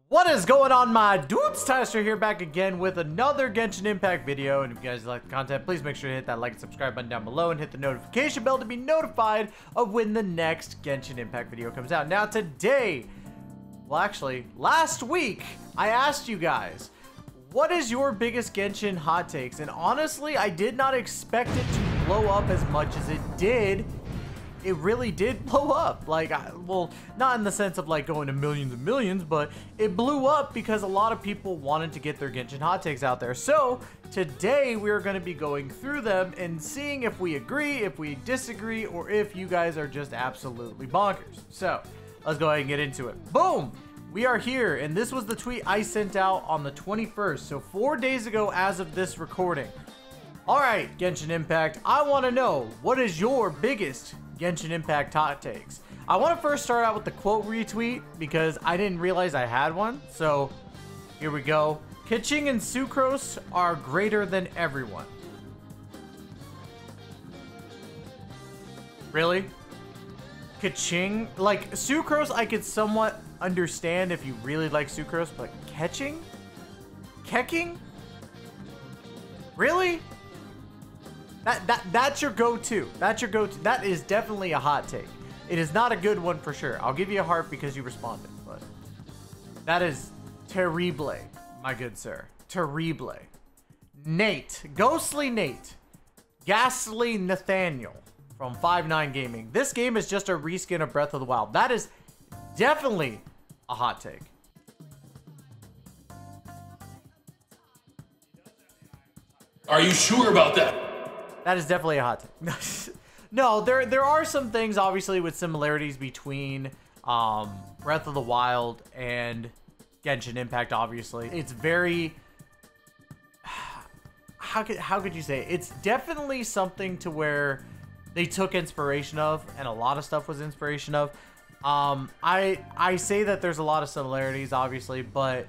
What is going on, my dudes? Tystra here, back again with another Genshin Impact video. And if you guys like the content, please make sure to hit that like and subscribe button down below and hit the notification bell to be notified of when the next Genshin Impact video comes out. Now today, well actually, last week, I asked you guys, what is your biggest Genshin hot takes? And honestly, I did not expect it to blow up as much as it did. It really did blow up. Like, well, not in the sense of like going to millions and millions, but it blew up because a lot of people wanted to get their Genshin hot takes out there. So today we're going to be going through them and seeing if we agree, if we disagree, or if you guys are just absolutely bonkers. So let's go ahead and get into it. Boom! We are here, and this was the tweet I sent out on the 21st, so 4 days ago as of this recording. Alright, Genshin Impact, I want to know, what is your biggest Genshin Impact hot takes? I want to first start out with the quote retweet because I didn't realize I had one. So here we go. Kitching and Sucrose are greater than everyone. Really? Kitching? Like, Sucrose I could somewhat understand if you really like Sucrose, but Kitching? Kecking? Really? That's your go-to. That's your go-to. That is definitely a hot take. It is not a good one for sure. I'll give you a heart because you responded, but that is terrible, my good sir. Terrible. Nate, Ghostlynate, Ghastly Nathaniel from 5-9 Gaming. This game is just a reskin of Breath of the Wild. That is definitely a hot take. Are you sure about that? That is definitely a hot take. No, there are some things obviously with similarities between Breath of the Wild and Genshin Impact. Obviously, it's very how could you say it? It's definitely something to where they took inspiration of, and a lot of stuff was inspiration of. I say that there's a lot of similarities, obviously, but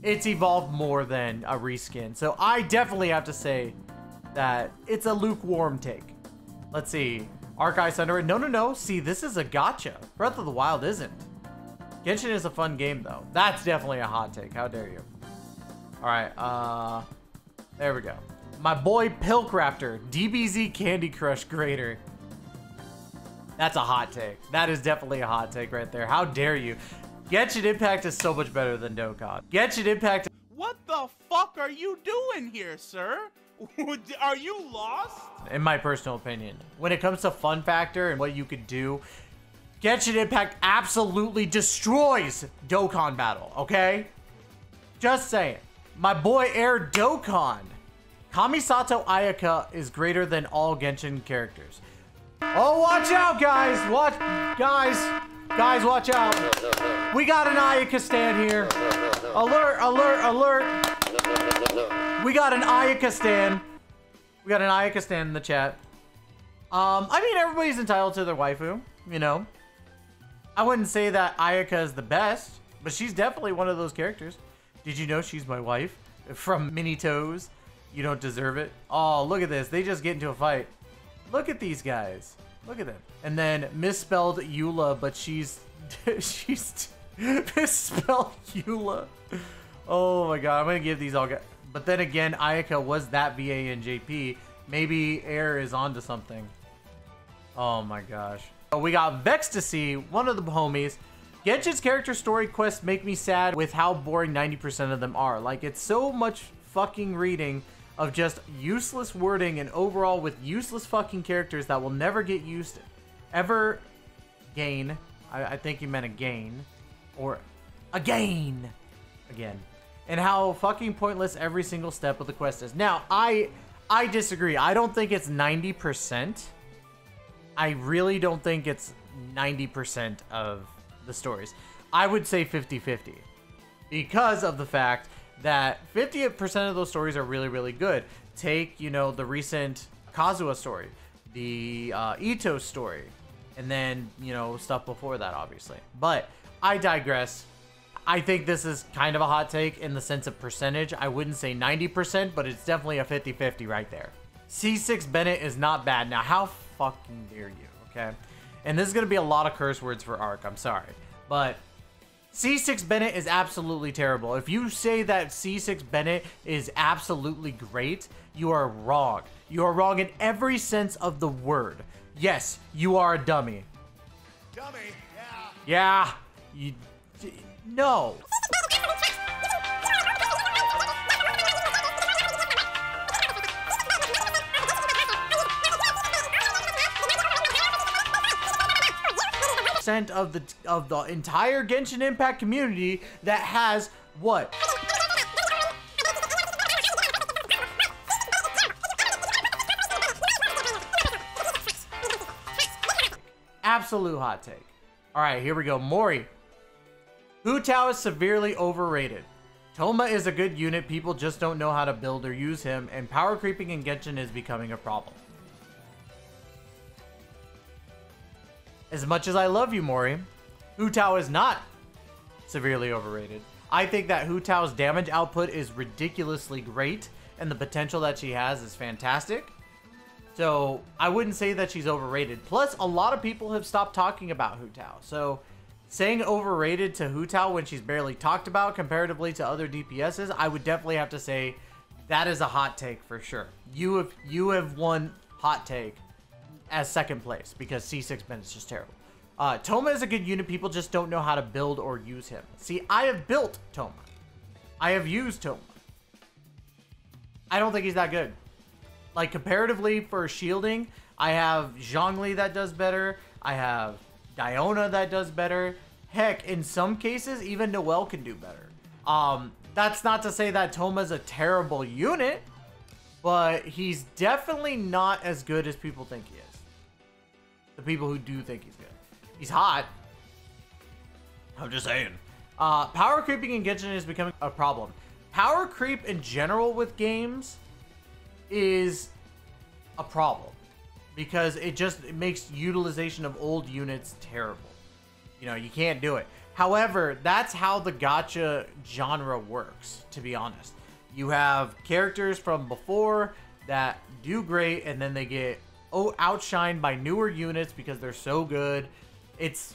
it's evolved more than a reskin. So I definitely have to say that it's a lukewarm take. Let's see. Archive Thunder. No. See, this is a gotcha. Breath of the Wild isn't. Genshin is a fun game, though. That's definitely a hot take. How dare you? All right. There we go. My boy Pilcrafter. DBZ Candy Crush Grader. That's a hot take. That is definitely a hot take right there. How dare you? Genshin Impact is so much better than Dokkan. Genshin Impact. What the fuck are you doing here, sir? Are you lost? In my personal opinion, when it comes to fun factor and what you could do, Genshin Impact absolutely destroys Dokkan Battle, okay? Just saying. My boy Air Dokkan. Kamisato Ayaka is greater than all Genshin characters. Oh, watch out, guys. Guys, watch out. We got an Ayaka stand here. Alert, alert, alert. We got an Ayaka stand. We got an Ayaka stand in the chat. I mean, everybody's entitled to their waifu, you know. I wouldn't say that Ayaka is the best, but she's definitely one of those characters. Did you know she's my wife? From Mini Toes. You don't deserve it. Oh, look at this. They just get into a fight. Look at these guys. Look at them. And then misspelled Eula, but she's misspelled Eula. Oh my god, I'm gonna give these all guys. But then again, Ayaka was that VA in JP. Maybe Air is onto something. Oh my gosh. Oh, we got Vextacy, one of the homies. Genshin's character story quests make me sad with how boring 90% of them are. Like, it's so much fucking reading of just useless wording and overall with useless fucking characters that will never get used ever gain. I think you meant a gain. Or again. And how fucking pointless every single step of the quest is. Now, I disagree. I don't think it's 90%. I really don't think it's 90% of the stories. I would say 50-50. Because of the fact that 50% of those stories are really, really good. Take, you know, the recent Kazuha story. The Ito story. And then, you know, stuff before that, obviously. But I digress. I think this is kind of a hot take in the sense of percentage. I wouldn't say 90%, but it's definitely a 50-50 right there. C6 Bennett is not bad. Now, how fucking dare you, okay? And this is going to be a lot of curse words for Ark. I'm sorry. But C6 Bennett is absolutely terrible. If you say that C6 Bennett is absolutely great, you are wrong. You are wrong in every sense of the word. Yes, you are a dummy. Dummy, yeah. Yeah. No. Of the entire Genshin Impact community that has what? Absolute hot take. All right, here we go. Mori. Hu Tao is severely overrated. Toma is a good unit. People just don't know how to build or use him, and power creeping in Genshin is becoming a problem. As much as I love you, Mori, Hu Tao is not severely overrated. I think that Hu Tao's damage output is ridiculously great, and the potential that she has is fantastic. So I wouldn't say that she's overrated. Plus, a lot of people have stopped talking about Hu Tao. So saying overrated to Hu Tao when she's barely talked about comparatively to other DPSs, I would definitely have to say that is a hot take for sure. You have won hot take as second place because C6 Bennett is just terrible. Toma is a good unit. People just don't know how to build or use him. See, I have built Toma. I have used Toma. I don't think he's that good. Like, comparatively for shielding, I have Zhongli that does better. I have Diona that does better. Heck, in some cases, even Noelle can do better. That's not to say that Toma's a terrible unit, but he's definitely not as good as people think he is. The people who do think he's good. He's hot. I'm just saying. Power creeping in Genshin is becoming a problem. Power creep in general with games is a problem because it makes utilization of old units terrible. You know, you can't do it. However, that's how the gacha genre works, to be honest. You have characters from before that do great and then they get outshined by newer units because they're so good. It's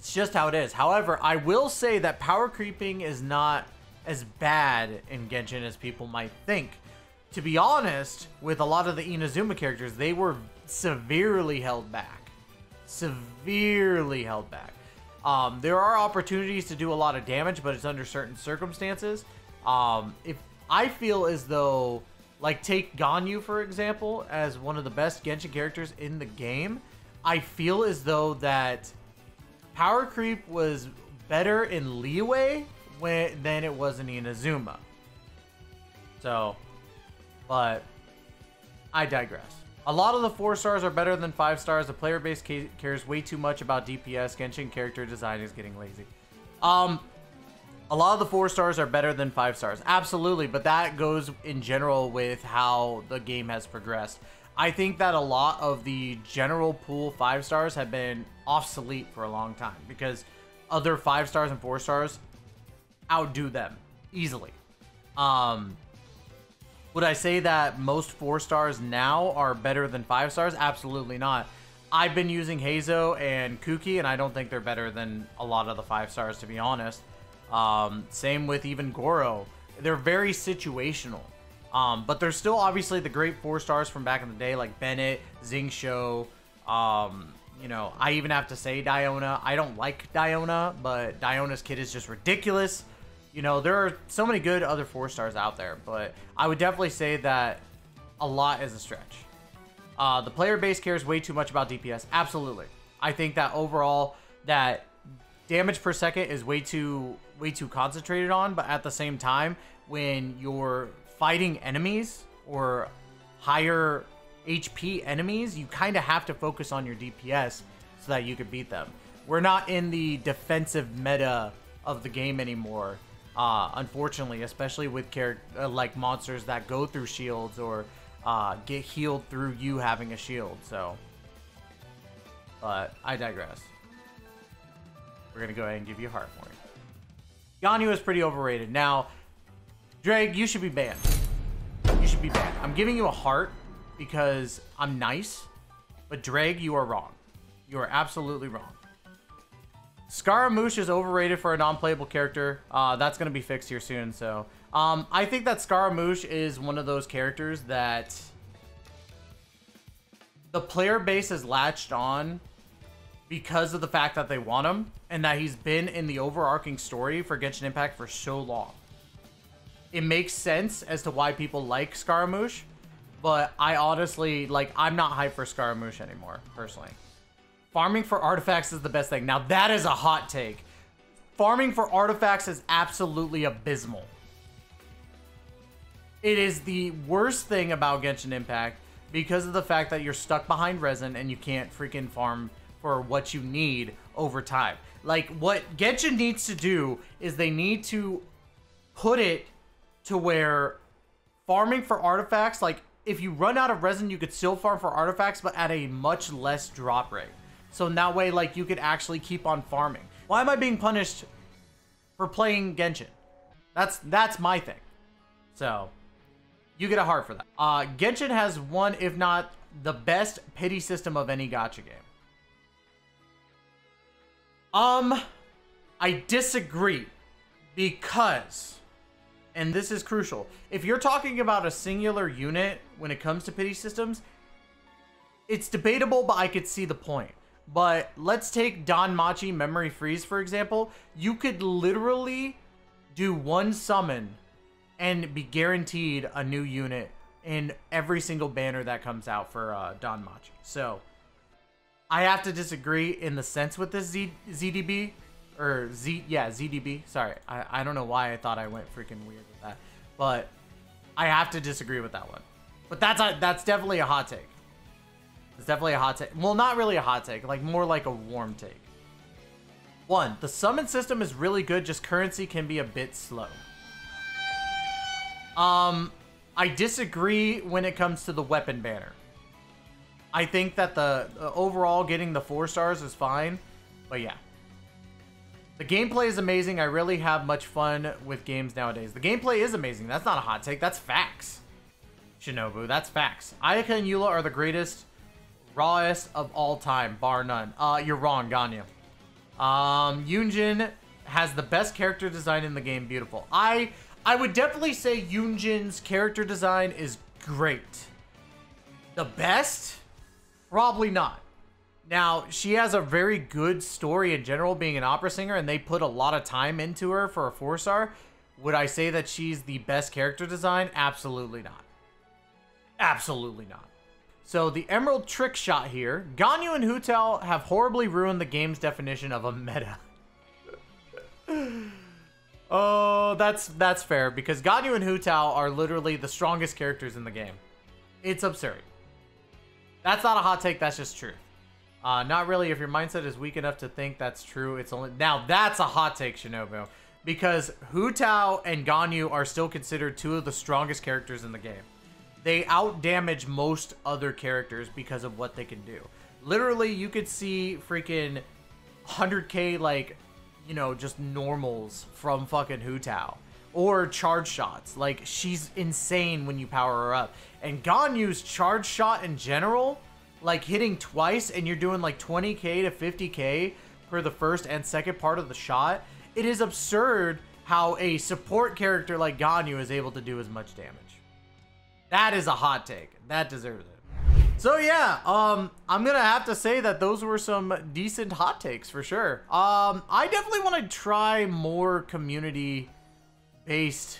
just how it is. However, I will say that power creeping is not as bad in Genshin as people might think. To be honest, with a lot of the Inazuma characters, they were severely held back. Severely held back. There are opportunities to do a lot of damage, but it's under certain circumstances. If I feel as though, like, take Ganyu, for example, as one of the best Genshin characters in the game, I feel as though that power creep was better in Liyue than it was in Inazuma. So, but I digress. A lot of the 4 stars are better than 5 stars. The player base cares way too much about DPS. Genshin character design is getting lazy. A lot of the 4 stars are better than 5 stars. Absolutely, but that goes in general with how the game has progressed. I think that a lot of the general pool 5 stars have been obsolete for a long time because other 5 stars and 4 stars outdo them easily. Would I say that most 4 stars now are better than 5 stars? Absolutely not. I've been using Heizo and Kuki, and I don't think they're better than a lot of the 5 stars, to be honest. Same with even Goro. They're very situational. But there's still obviously the great 4 stars from back in the day, like Bennett, Xingqiu. You know, I even have to say Diona. I don't like Diona, but Diona's kit is just ridiculous. You know, there are so many good other 4 stars out there, but I would definitely say that a lot is a stretch. The player base cares way too much about DPS. Absolutely. I think that overall that damage per second is way too concentrated on, but at the same time, when you're fighting enemies or higher HP enemies, you kind of have to focus on your DPS so that you can beat them. We're not in the defensive meta of the game anymore, unfortunately, especially with like monsters that go through shields or get healed through you having a shield. So, but I digress. We're gonna go ahead and give you a heart for it. Ganyu is pretty overrated. Now, Drake, you should be banned. You should be banned. I'm giving you a heart because I'm nice, but Drake, you are wrong. You are absolutely wrong. Scaramouche is overrated for a non-playable character. That's going to be fixed here soon. So I think that Scaramouche is one of those characters that the player base has latched on because of the fact that they want him and that he's been in the overarching story for Genshin Impact for so long. It makes sense as to why people like Scaramouche, but I honestly, like, I'm not hyped for Scaramouche anymore, personally. Farming for artifacts is the best thing. Now, that is a hot take. Farming for artifacts is absolutely abysmal. It is the worst thing about Genshin Impact because of the fact that you're stuck behind resin and you can't freaking farm for what you need over time. Like, what Genshin needs to do is they need to put it to where farming for artifacts, like, if you run out of resin, you could still farm for artifacts, but at a much less drop rate. So in that way, like, you could actually keep on farming. Why am I being punished for playing Genshin? That's my thing. So, you get a heart for that. Genshin has one, if not the best pity system of any gacha game. I disagree because, and this is crucial, if you're talking about a singular unit when it comes to pity systems, it's debatable, but I could see the point. But let's take Danmachi Memory Freeze, for example. You could literally do one summon and be guaranteed a new unit in every single banner that comes out for Danmachi. So, I have to disagree in the sense with this ZDB. Or ZDB. Sorry, I don't know why I thought I went freaking weird with that. But I have to disagree with that one. But that's definitely a hot take. It's definitely a hot take. Well, not really a hot take. Like, more like a warm take. 1. The summon system is really good. Just currency can be a bit slow. I disagree when it comes to the weapon banner. I think that the overall getting the 4 stars is fine. But yeah. The gameplay is amazing. I really have much fun with games nowadays. The gameplay is amazing. That's not a hot take. That's facts. Shinobu, that's facts. Ayaka and Eula are the greatest, rawest of all time, bar none. You're wrong, Ganyu. Yunjin has the best character design in the game. Beautiful. I would definitely say Yunjin's character design is great. The best? Probably not. Now, she has a very good story in general, being an opera singer, and they put a lot of time into her for a 4-star. Would I say that she's the best character design? Absolutely not. Absolutely not. So, the Emerald Trick Shot here. Ganyu and Hu Tao have horribly ruined the game's definition of a meta. Oh, that's fair, because Ganyu and Hu Tao are literally the strongest characters in the game. It's absurd. That's not a hot take, that's just truth. Not really. If your mindset is weak enough to think that's true, it's only... Now, that's a hot take, Shinobu. Because Hu Tao and Ganyu are still considered 2 of the strongest characters in the game. They out-damage most other characters because of what they can do. Literally, you could see freaking 100k, like, you know, just normals from fucking Hu Tao. Or charge shots. Like, she's insane when you power her up. And Ganyu's charge shot in general... like hitting twice and you're doing like 20k to 50k for the first and second part of the shot. It is absurd how a support character like Ganyu is able to do as much damage. That is a hot take. That deserves it. So yeah, I'm gonna have to say that those were some decent hot takes for sure. I definitely want to try more community based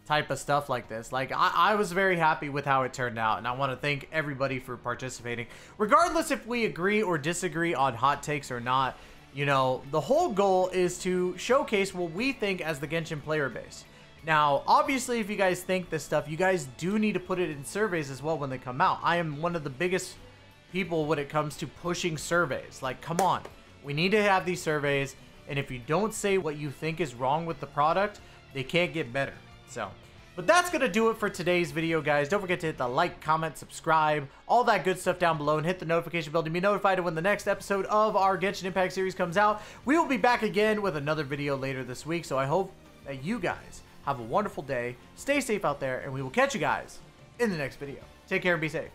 type of stuff like this. Like, I was very happy with how it turned out, and I want to thank everybody for participating. Regardless if we agree or disagree on hot takes or not, you know, the whole goal is to showcase what we think as the Genshin player base. Now, obviously, if you guys think this stuff, you guys do need to put it in surveys as well when they come out. I am one of the biggest people when it comes to pushing surveys. Like, come on. We need to have these surveys, and if you don't say what you think is wrong with the product, they can't get better. So, but that's going to do it for today's video, guys. Don't forget to hit the like, comment, subscribe, all that good stuff down below, and hit the notification bell to be notified of when the next episode of our Genshin Impact series comes out. We will be back again with another video later this week, so I hope that you guys have a wonderful day. Stay safe out there, and we will catch you guys in the next video. Take care and be safe.